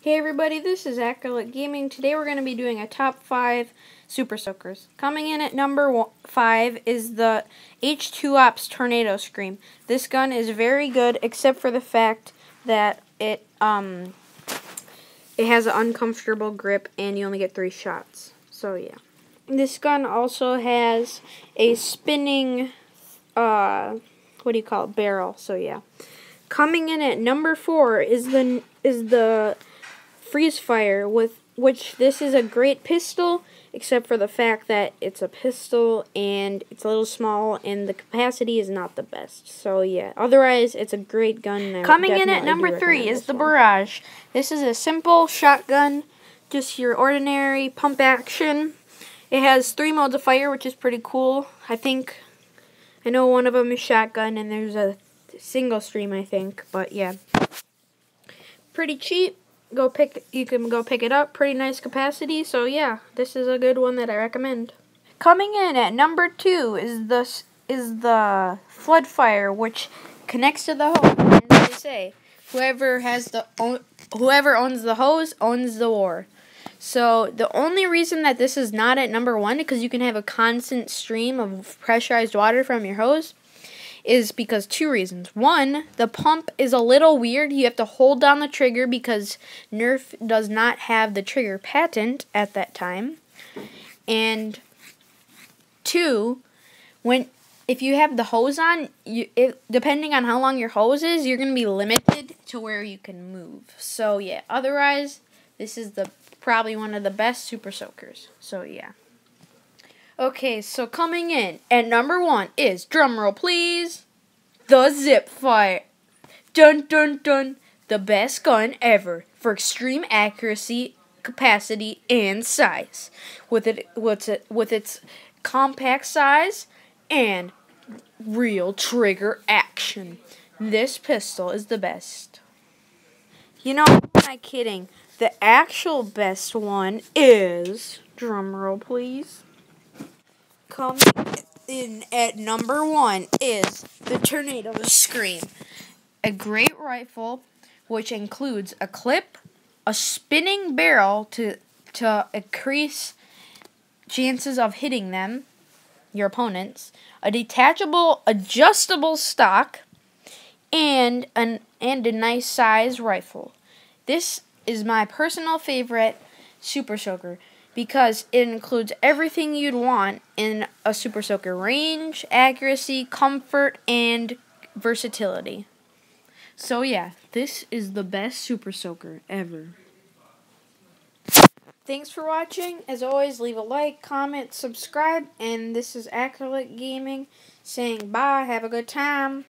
Hey everybody, this is Acrylic Gaming. Today we're going to be doing a top 5 Super Soakers. Coming in at number 5 is the H2Ops Tornado Scream. This gun is very good, except for the fact that it has an uncomfortable grip and you only get 3 shots. So yeah. This gun also has a spinning, barrel. So yeah. Coming in at number 4 is the Freeze Fire, which this is a great pistol, except for the fact that it's a pistol and it's a little small and the capacity is not the best. So yeah, otherwise it's a great gun. Coming in at number 3 is the Barrage. This is a simple shotgun, just your ordinary pump action. It has 3 modes of fire, which is pretty cool. I know one of them is shotgun and there's a single stream, I think, but yeah. Pretty cheap. You can go pick it up. Pretty nice capacity. So yeah, this is a good one that I recommend. Coming in at number 2 is the Flood Fire, which connects to the hose. As they say, whoever owns the hose owns the war. So the only reason that this is not at number 1, because you can have a constant stream of pressurized water from your hose, is because 2 reasons. 1, the pump is a little weird. You have to hold down the trigger because Nerf does not have the trigger patent at that time. And 2, if you have the hose on, depending on how long your hose is, you're going to be limited to where you can move. So yeah, otherwise, this is probably one of the best Super Soakers. So yeah. Okay, so coming in at number 1 is, drumroll please, the Zip Fire. Dun dun dun, the best gun ever for extreme accuracy, capacity, and size. With its compact size and real trigger action, this pistol is the best. You know, I'm not kidding. The actual best one is, drumroll please, coming in at number 1 is the Tornado Scream. A great rifle which includes a clip, a spinning barrel to increase chances of hitting them, your opponents, a detachable, adjustable stock, and a nice size rifle. This is my personal favorite Super Soaker, because it includes everything you'd want in a Super Soaker: range, accuracy, comfort, and versatility. So yeah, this is the best Super Soaker ever. Thanks for watching. As always, leave a like, comment, subscribe, and this is Acrylic Gaming saying bye, have a good time.